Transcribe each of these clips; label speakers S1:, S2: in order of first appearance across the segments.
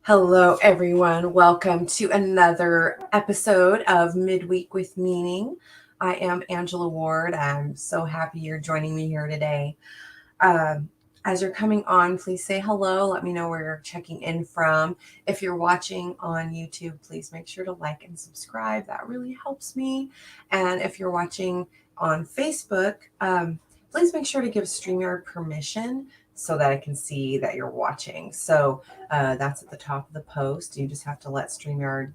S1: Hello, everyone. Welcome to another episode of Midweek with Meaning. I am Angela Ward. I'm so happy you're joining me here today. Um, as you're coming on, please say hello. Let me know where you're checking in from. If you're watching on YouTube, please make sure to like and subscribe. That really helps me. And if you're watching on Facebook, please make sure to give StreamYard permission so that I can see that you're watching. So that's at the top of the post. You just have to let StreamYard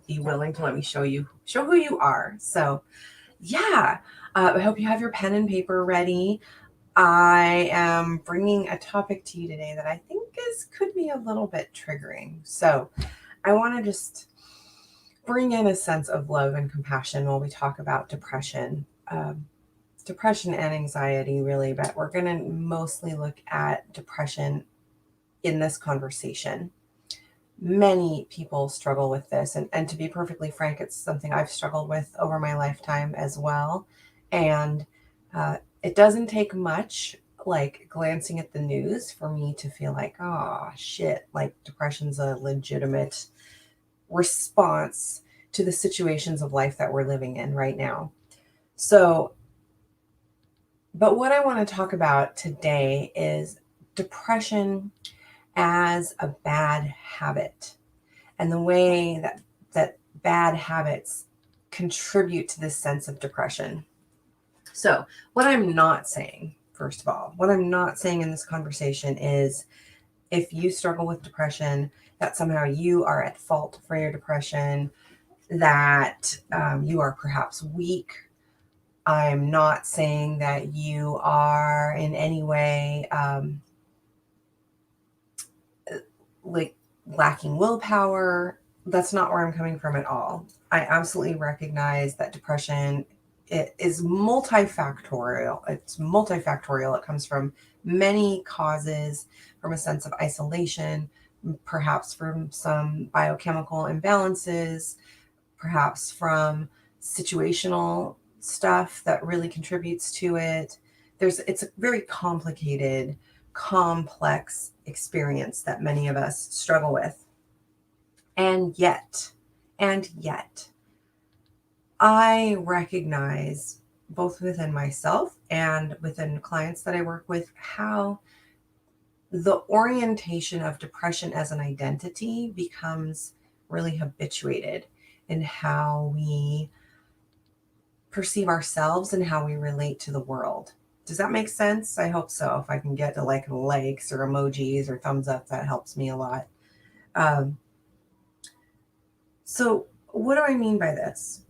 S1: be willing to let me show who you are. So yeah, I hope you have your pen and paper ready. I am bringing a topic to you today that I think could be a little bit triggering. So I want to just bring in a sense of love and compassion while we talk about depression. Depression and anxiety, really, but we're going to mostly look at depression in this conversation. Many people struggle with this, and to be perfectly frank, it's something I've struggled with over my lifetime as well. And it doesn't take much, like glancing at the news, for me to feel like, oh shit, like depression's a legitimate response to the situations of life that we're living in right now. So, but what I want to talk about today is depression as a bad habit and the way that bad habits contribute to this sense of depression. So, what I'm not saying, first of all, what I'm not saying in this conversation is if you struggle with depression, that somehow you are at fault for your depression, that you are perhaps weak. I'm not saying that you are in any way like lacking willpower. That's not where I'm coming from at all. I absolutely recognize that depression is multifactorial. It's multifactorial. It comes from many causes, from a sense of isolation, perhaps from some biochemical imbalances, perhaps from situational stuff that really contributes to it. It's a very complicated, complex experience that many of us struggle with. And yet, I recognize both within myself and within clients that I work with how the orientation of depression as an identity becomes really habituated in how we perceive ourselves and how we relate to the world. Does that make sense? I hope so. If I can get to like likes or emojis or thumbs up, that helps me a lot. So, what do I mean by this?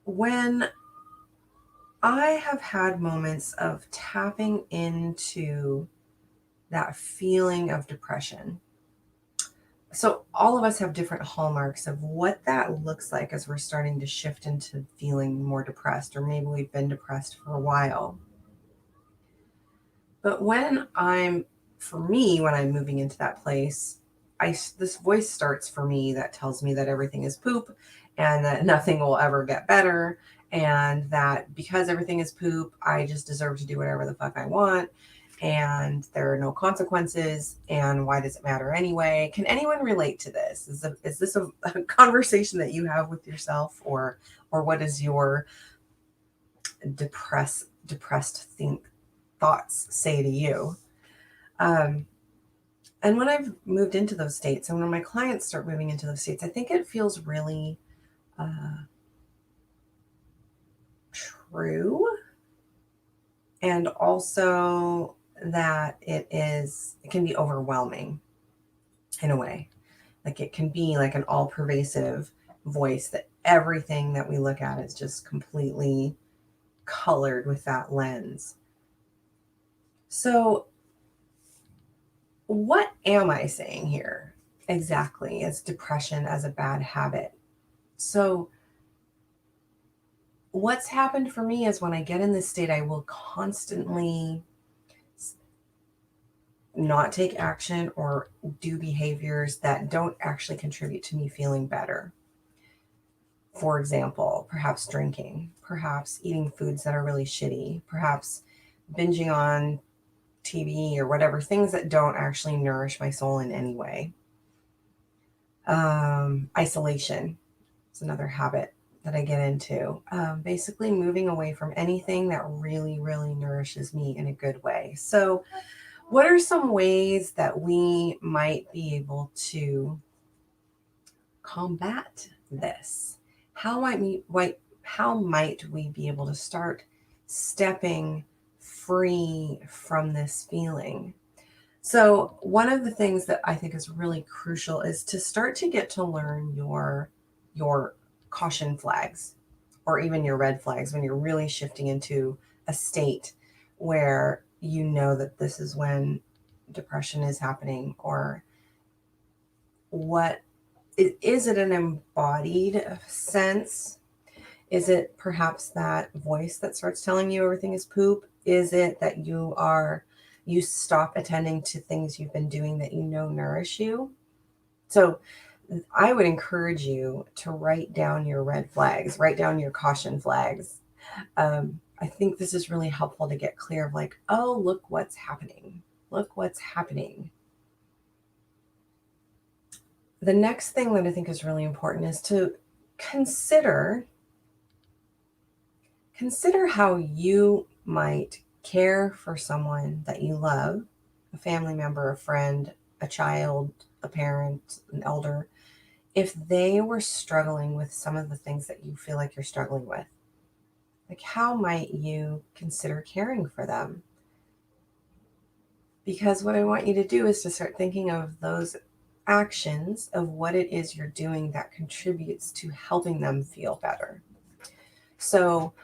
S1: When I have had moments of tapping into that feeling of depression, so all of us have different hallmarks of what that looks like as we're starting to shift into feeling more depressed, or maybe we've been depressed for a while. But for me, when I'm moving into that place, this voice starts for me that tells me that everything is poop and that nothing will ever get better. And that because everything is poop, I just deserve to do whatever the fuck I want. And there are no consequences. And why does it matter anyway? Can anyone relate to this? Is this a conversation that you have with yourself, or what is your depressed thoughts say to you? And when I've moved into those states, and when my clients start moving into those states, I think it feels really true. And also that it can be overwhelming in a way. Like it can be like an all pervasive voice that everything that we look at is just completely colored with that lens. So, what am I saying here exactly as depression as a bad habit? So, what's happened for me is when I get in this state, I will constantly not take action or do behaviors that don't actually contribute to me feeling better. For example, perhaps drinking, perhaps eating foods that are really shitty, perhaps binging on TV or whatever, things that don't actually nourish my soul in any way. Isolation is another habit that I get into. Basically, moving away from anything that really, really nourishes me in a good way. So, what are some ways that we might be able to combat this? How might we be able to start stepping free from this feeling? So, one of the things that I think is really crucial is to start to get to learn your caution flags or even your red flags when you're really shifting into a state where you know that this is when depression is happening. Or what is it an embodied sense? Is it perhaps that voice that starts telling you everything is poop? Is it that you stop attending to things you've been doing that you know nourish you? So I would encourage you to write down your red flags, write down your caution flags. I think this is really helpful to get clear of like, oh, look what's happening. Look what's happening. The next thing that I think is really important is to consider how you might care for someone that you love, a family member, a friend, a child, a parent, an elder, if they were struggling with some of the things that you feel like you're struggling with. Like, how might you consider caring for them? Because what I want you to do is to start thinking of those actions of what it is you're doing that contributes to helping them feel better. So,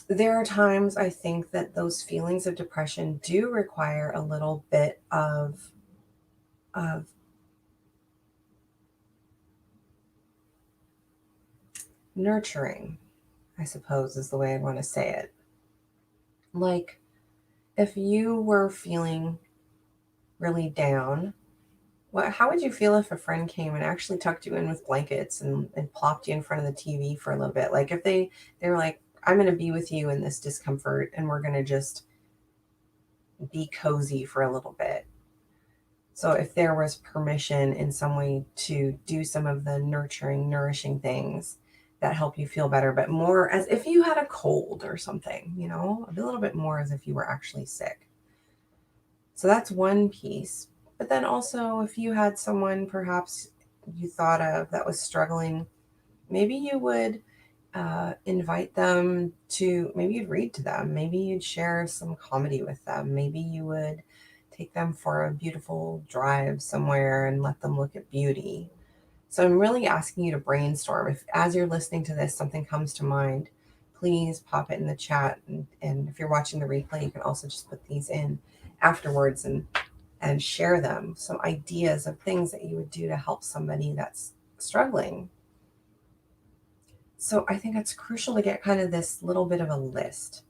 S1: there are times I think that those feelings of depression do require a little bit of nurturing, I suppose is the way I want to say it. Like, if you were feeling really down, how would you feel if a friend came and actually tucked you in with blankets and plopped you in front of the TV for a little bit? Like, if they were like, I'm going to be with you in this discomfort and we're going to just be cozy for a little bit. So if there was permission in some way to do some of the nurturing, nourishing things that help you feel better, but more as if you had a cold or something, a little bit more as if you were actually sick. So that's one piece. But then also, if you had someone perhaps you thought of that was struggling, maybe you would invite them to, maybe you'd read to them, maybe you'd share some comedy with them, maybe you would take them for a beautiful drive somewhere and let them look at beauty. So I'm really asking you to brainstorm. If as you're listening to this, something comes to mind, please pop it in the chat. And if you're watching the replay, you can also just put these in afterwards and share them. Some ideas of things that you would do to help somebody that's struggling. So I think it's crucial to get kind of this little bit of a list.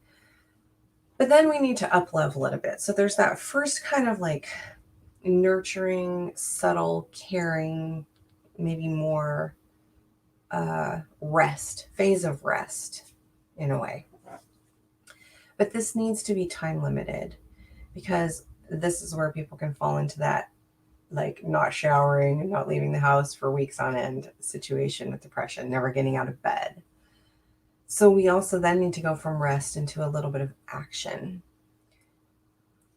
S1: But then we need to up level it a bit. So there's that first kind of like nurturing, subtle, caring, maybe more phase of rest in a way. But this needs to be time limited, because this is where people can fall into that like not showering and not leaving the house for weeks on end situation with depression, never getting out of bed. So we also then need to go from rest into a little bit of action.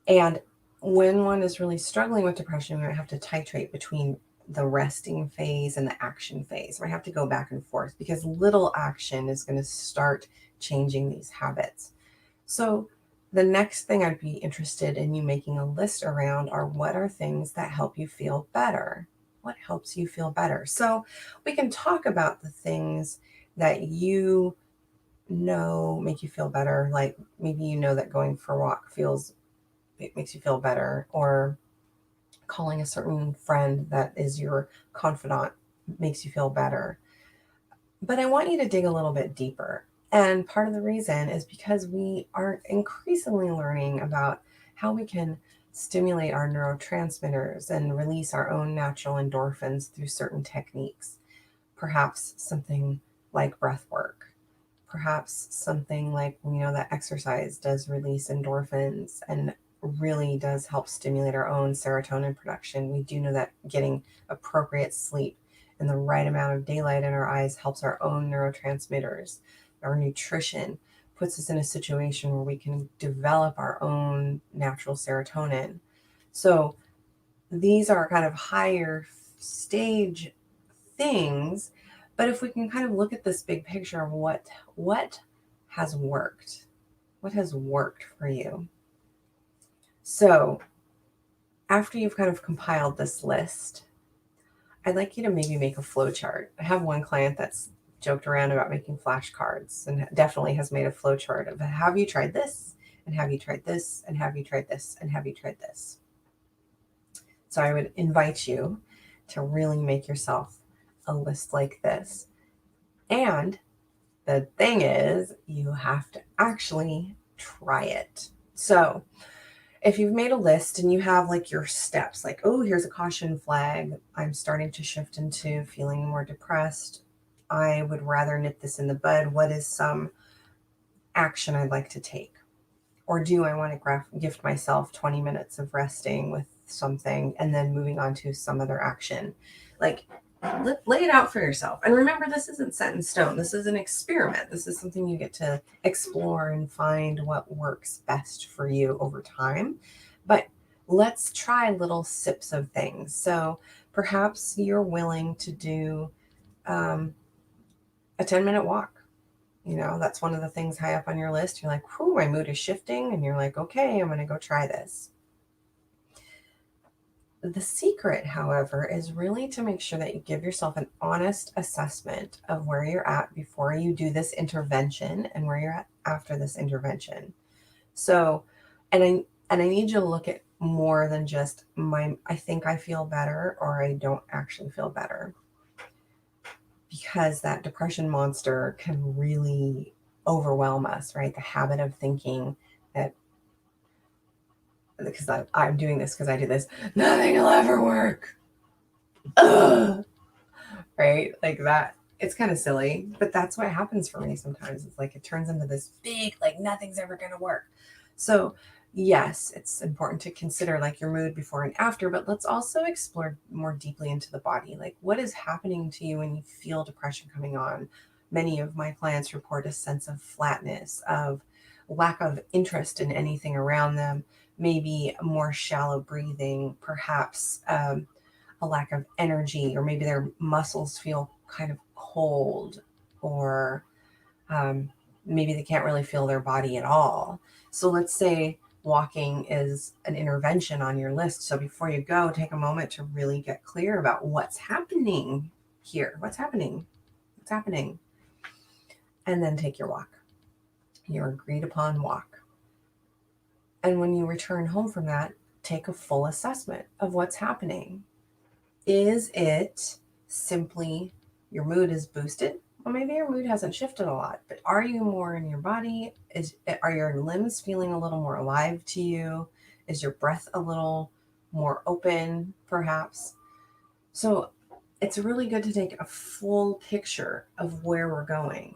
S1: And when one is really struggling with depression, we might have to titrate between the resting phase and the action phase. We have to go back and forth because little action is going to start changing these habits. So the next thing I'd be interested in you making a list around are, what are things that help you feel better? What helps you feel better? So we can talk about the things that you know make you feel better. Like maybe you know that going for a walk makes you feel better, or calling a certain friend that is your confidant makes you feel better. But I want you to dig a little bit deeper. And part of the reason is because we are increasingly learning about how we can stimulate our neurotransmitters and release our own natural endorphins through certain techniques. Perhaps something like breath work. Perhaps something like, that exercise does release endorphins and really does help stimulate our own serotonin production. We do know that getting appropriate sleep and the right amount of daylight in our eyes helps our own neurotransmitters. Our nutrition puts us in a situation where we can develop our own natural serotonin. So these are kind of higher stage things, but if we can kind of look at this big picture of what has worked, what has worked for you. So after you've kind of compiled this list, I'd like you to maybe make a flow chart. I have one client that's joked around about making flashcards and definitely has made a flow chart of have you tried this, and have you tried this, and have you tried this, and have you tried this. So I would invite you to really make yourself a list like this. And the thing is, you have to actually try it. So if you've made a list and you have like your steps, like, oh, here's a caution flag, I'm starting to shift into feeling more depressed, I would rather nip this in the bud. What is some action I'd like to take? Or do I want to gift myself 20 minutes of resting with something and then moving on to some other action? Like, lay it out for yourself. And remember, this isn't set in stone. This is an experiment. This is something you get to explore and find what works best for you over time. But let's try little sips of things. So perhaps you're willing to do a 10-minute walk. You know, that's one of the things high up on your list. You're like, whew, my mood is shifting. And you're like, okay, I'm going to go try this. The secret, however, is really to make sure that you give yourself an honest assessment of where you're at before you do this intervention and where you're at after this intervention. So, and I need you to look at more than just I think I feel better or I don't actually feel better. Because that depression monster can really overwhelm us, right? The habit of thinking that, because I'm doing this because I do this, nothing will ever work. Ugh. Right? Like that. It's kind of silly, but that's what happens for me sometimes. It's like it turns into this big, like nothing's ever going to work. So yes, it's important to consider like your mood before and after, but let's also explore more deeply into the body. Like what is happening to you when you feel depression coming on? Many of my clients report a sense of flatness, of lack of interest in anything around them, maybe more shallow breathing, perhaps a lack of energy, or maybe their muscles feel kind of cold, or maybe they can't really feel their body at all. So let's say walking is an intervention on your list. So before you go, take a moment to really get clear about what's happening here. What's happening? What's happening? And then take your walk, your agreed upon walk. And when you return home from that, take a full assessment of what's happening. Is it simply your mood is boosted? Well, maybe your mood hasn't shifted a lot, but are you more in your body? Are your limbs feeling a little more alive to you? Is your breath a little more open, perhaps? So it's really good to take a full picture of where we're going.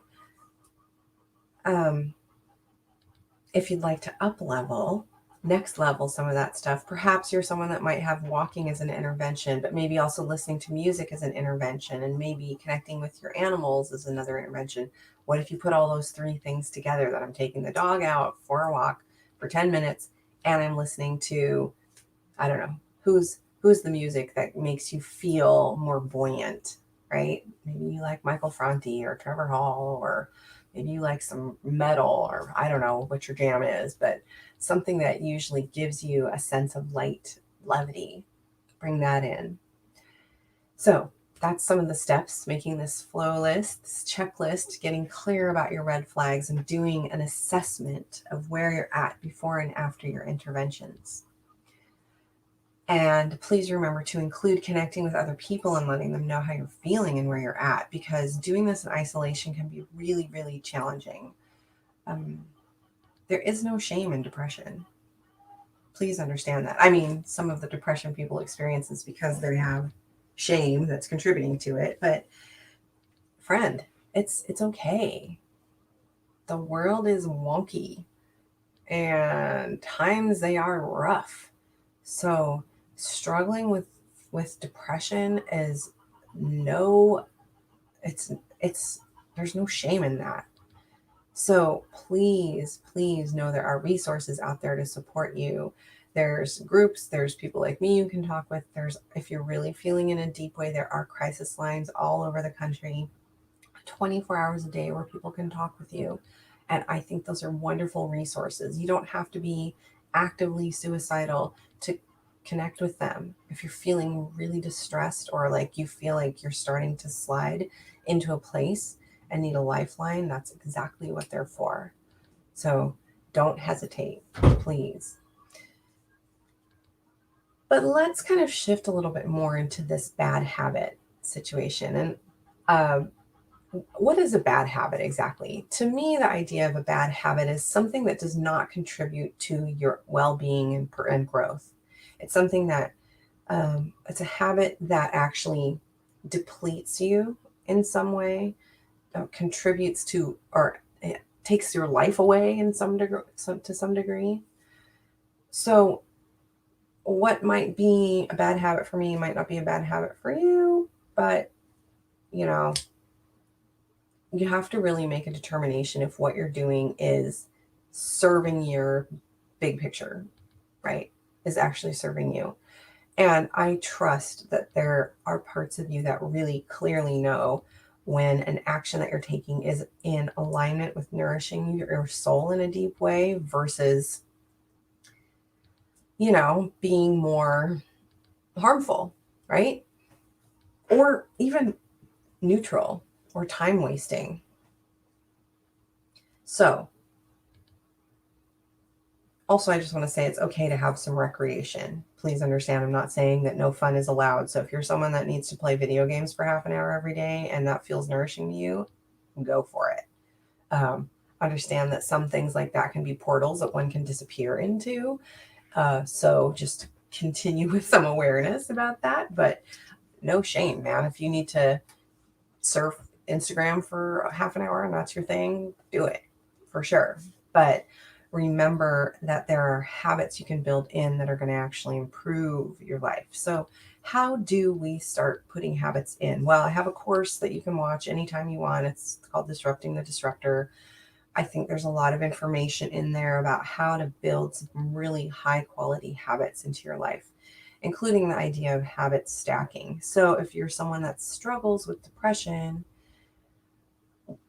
S1: If you'd like to next level some of that stuff, perhaps you're someone that might have walking as an intervention, but maybe also listening to music as an intervention, and maybe connecting with your animals is another intervention. What if you put all those three things together, that I'm taking the dog out for a walk for 10 minutes and I'm listening to, I don't know, who's the music that makes you feel more buoyant, right? Maybe you like Michael Franti or Trevor Hall, or maybe you like some metal, or I don't know what your jam is, but something that usually gives you a sense of light, levity. Bring that in. So that's some of the steps, making this flow list, this checklist, getting clear about your red flags, and doing an assessment of where you're at before and after your interventions. And please remember to include connecting with other people and letting them know how you're feeling and where you're at, because doing this in isolation can be really, really challenging. There is no shame in depression. Please understand that. I mean, some of the depression people experience is because they have shame that's contributing to it. But friend, it's okay. The world is wonky. and times they are rough. So struggling with depression is no it's there's no shame in that. So please know there are resources out there to support you. There's groups, there's people like me you can talk with. There's, if you're really feeling in a deep way, there are crisis lines all over the country, 24 hours a day, where people can talk with you. And I think those are wonderful resources. You don't have to be actively suicidal to connect with them. If you're feeling really distressed, or like you feel like you're starting to slide into a place and need a lifeline, that's exactly what they're for. So don't hesitate, please. But let's kind of shift a little bit more into this bad habit situation. And what is a bad habit exactly? To me, the idea of a bad habit is something that does not contribute to your well-being and growth. It's something that it's a habit that actually depletes you in some way, contributes to, or it takes your life away in some degree, to some degree. So what might be a bad habit for me might not be a bad habit for you, but you know, you have to really make a determination if what you're doing is serving your big picture, right? Is actually serving you. And I trust that there are parts of you that really clearly know when an action that you're taking is in alignment with nourishing your soul in a deep way versus, being more harmful, right? Or even neutral or time wasting. So, also, I just want to say it's okay to have some recreation. Please understand, I'm not saying that no fun is allowed. So if you're someone that needs to play video games for half an hour every day and that feels nourishing to you, go for it. Understand that some things like that can be portals that one can disappear into. So just continue with some awareness about that. But no shame, man. If you need to surf Instagram for half an hour and that's your thing, do it for sure. But remember that there are habits you can build in that are going to actually improve your life. So how do we start putting habits in? Well, I have a course that you can watch anytime you want. It's called Disrupting the Disruptor. I think there's a lot of information in there about how to build some really high quality habits into your life, including the idea of habit stacking. So if you're someone that struggles with depression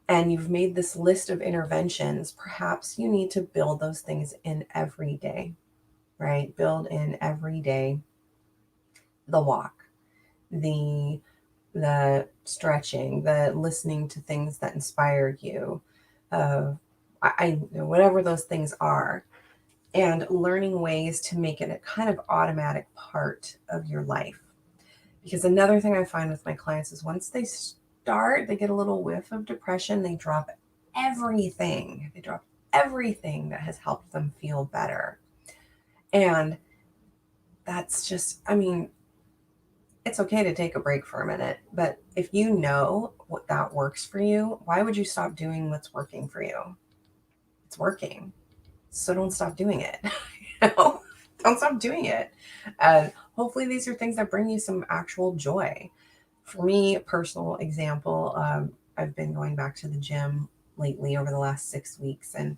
S1: and you've made this list of interventions, perhaps you need to build those things in every day, right? Build in every day the walk, the stretching, the listening to things that inspire you, whatever those things are, and learning ways to make it a kind of automatic part of your life. Because another thing I find with my clients is once they get a little whiff of depression, they drop everything. They drop everything that has helped them feel better. And that's just, it's okay to take a break for a minute, but if you know what that works for you, why would you stop doing what's working for you? It's working. So don't stop doing it. Don't stop doing it. And hopefully these are things that bring you some actual joy. For me, a personal example, I've been going back to the gym lately over the last 6 weeks, and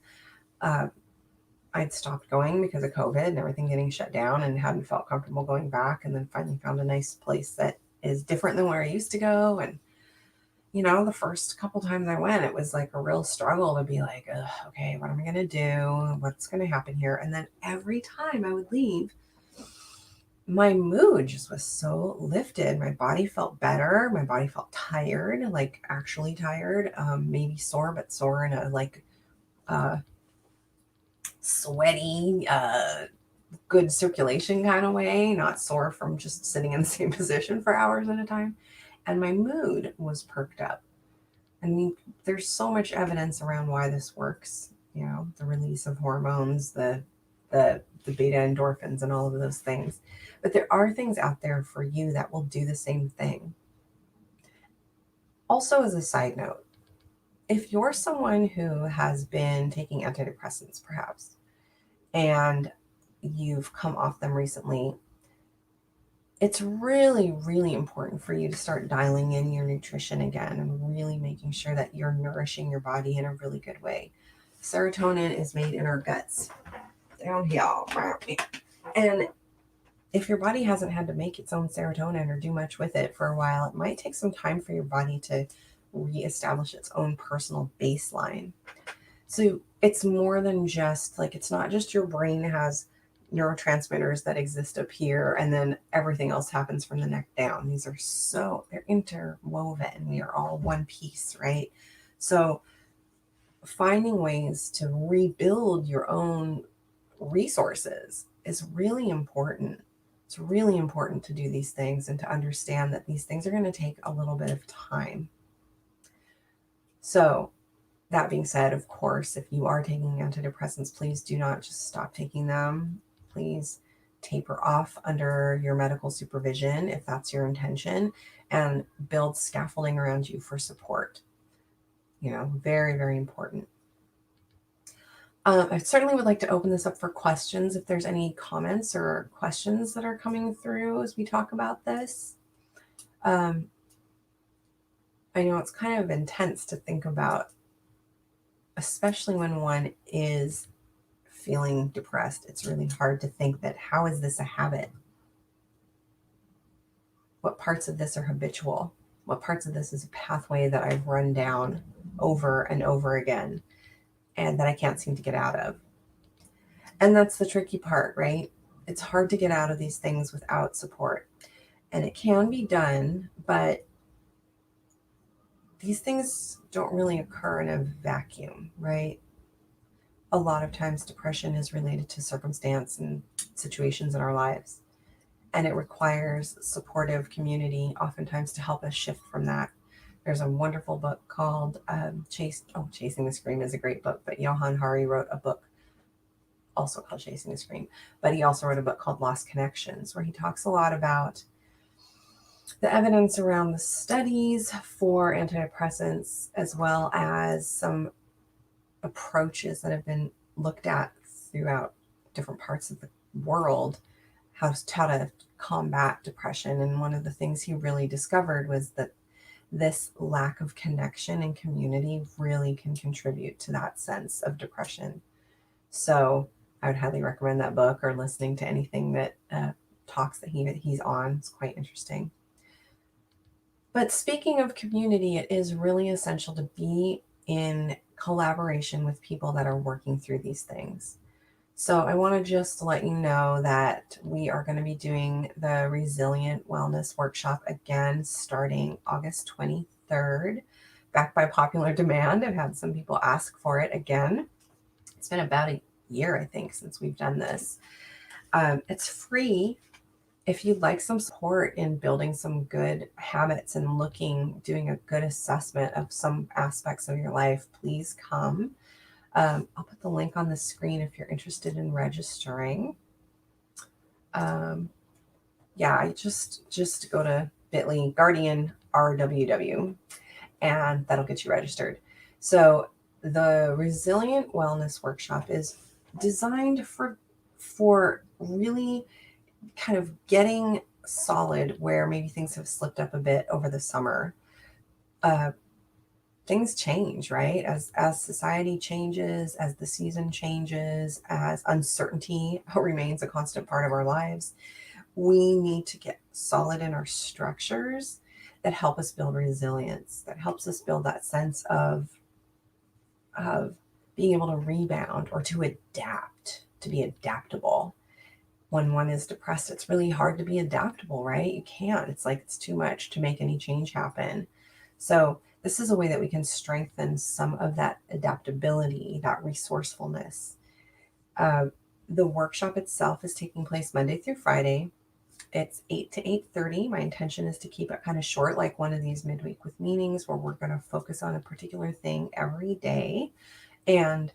S1: I'd stopped going because of COVID and everything getting shut down and hadn't felt comfortable going back, and then finally found a nice place that is different than where I used to go. And the first couple times I went, it was like a real struggle to be like, okay, what am I going to do? What's going to happen here? And then every time I would leave, my mood just was so lifted. My body felt better. My body felt tired, like actually tired, maybe sore, but sore in a uh, sweaty, good circulation kind of way, not sore from just sitting in the same position for hours at a time. And my mood was perked up. I mean, there's so much evidence around why this works. The release of hormones, the beta endorphins, and all of those things. But there are things out there for you that will do the same thing. Also, as a side note, if you're someone who has been taking antidepressants, perhaps, and you've come off them recently, it's really, really important for you to start dialing in your nutrition again and really making sure that you're nourishing your body in a really good way. Serotonin is made in our guts down here. And if your body hasn't had to make its own serotonin or do much with it for a while, it might take some time for your body to reestablish its own personal baseline. So it's more than just like, it's not just your brain has neurotransmitters that exist up here and then everything else happens from the neck down. These are they're interwoven. We are all one piece, right? So finding ways to rebuild your own resources is really important. It's really important to do these things and to understand that these things are going to take a little bit of time. So that being said, of course, if you are taking antidepressants, please do not just stop taking them. Please taper off under your medical supervision if that's your intention, and build scaffolding around you for support. Very, very important. I certainly would like to open this up for questions if there's any comments or questions that are coming through as we talk about this. I know it's kind of intense to think about, especially when one is feeling depressed. It's really hard to think that, how is this a habit? What parts of this are habitual? What parts of this is a pathway that I've run down over and over again and that I can't seem to get out of? And that's the tricky part, right? It's hard to get out of these things without support. And it can be done, but these things don't really occur in a vacuum, right? A lot of times depression is related to circumstance and situations in our lives. And it requires supportive community, oftentimes, to help us shift from that. There's a wonderful book called Chasing the Scream is a great book, but Johann Hari wrote a book also called Chasing the Scream, but he also wrote a book called Lost Connections, where he talks a lot about the evidence around the studies for antidepressants, as well as some approaches that have been looked at throughout different parts of the world, how to combat depression. And one of the things he really discovered was that this lack of connection and community really can contribute to that sense of depression. So I would highly recommend that book, or listening to anything that talks that he's on. It's quite interesting. But speaking of community, it is really essential to be in collaboration with people that are working through these things. So I want to just let you know that we are going to be doing the Resilient Wellness Workshop again starting August 23rd, back by popular demand. I've had some people ask for it again. It's been about a year, I think, since we've done this. It's free. If you'd like some support in building some good habits and doing a good assessment of some aspects of your life, please come. I'll put the link on the screen if you're interested in registering. I just go to bit.ly Guardian RWW, and that'll get you registered. So the Resilient Wellness Workshop is designed for really kind of getting solid where maybe things have slipped up a bit over the summer. Things change, right? As society changes, as the season changes, as uncertainty remains a constant part of our lives, we need to get solid in our structures that help us build resilience, that helps us build that sense of being able to rebound or to adapt, to be adaptable. When one is depressed, it's really hard to be adaptable, right? You can't. It's like it's too much to make any change happen. So this is a way that we can strengthen some of that adaptability, that resourcefulness. The workshop itself is taking place Monday through Friday. It's 8 to 8:30. My intention is to keep it kind of short, like one of these midweek with meetings, where we're going to focus on a particular thing every day. And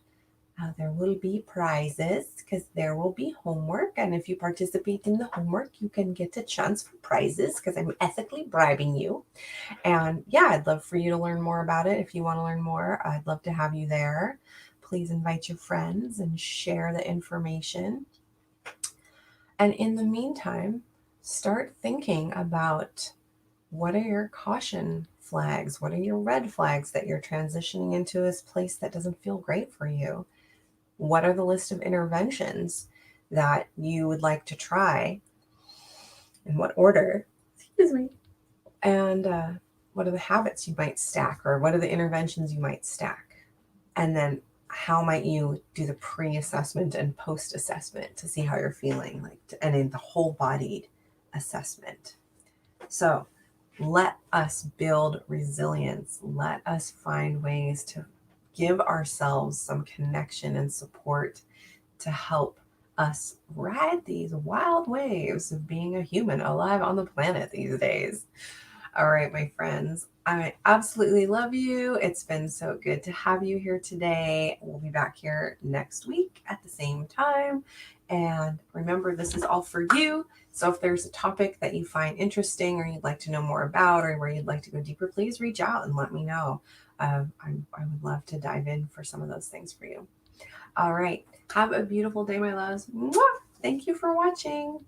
S1: there will be prizes, because there will be homework. And if you participate in the homework, you can get a chance for prizes, because I'm ethically bribing you. And yeah, I'd love for you to learn more about it. If you want to learn more, I'd love to have you there. please invite your friends and share the information. And in the meantime, start thinking about what are your caution flags? What are your red flags that you're transitioning into this place that doesn't feel great for you? What are the list of interventions that you would like to try? In what order? Excuse me. And what are the habits you might stack, or what are the interventions you might stack? And then how might you do the pre-assessment and post-assessment to see how you're feeling, and in the whole-bodied assessment. So let us build resilience. Let us find ways to give ourselves some connection and support to help us ride these wild waves of being a human alive on the planet these days. All right, my friends, I absolutely love you. It's been so good to have you here today. We'll be back here next week at the same time. And remember, this is all for you. So if there's a topic that you find interesting or you'd like to know more about, or where you'd like to go deeper, please reach out and let me know. I would love to dive in for some of those things for you. All right. Have a beautiful day, my loves. Mwah! Thank you for watching.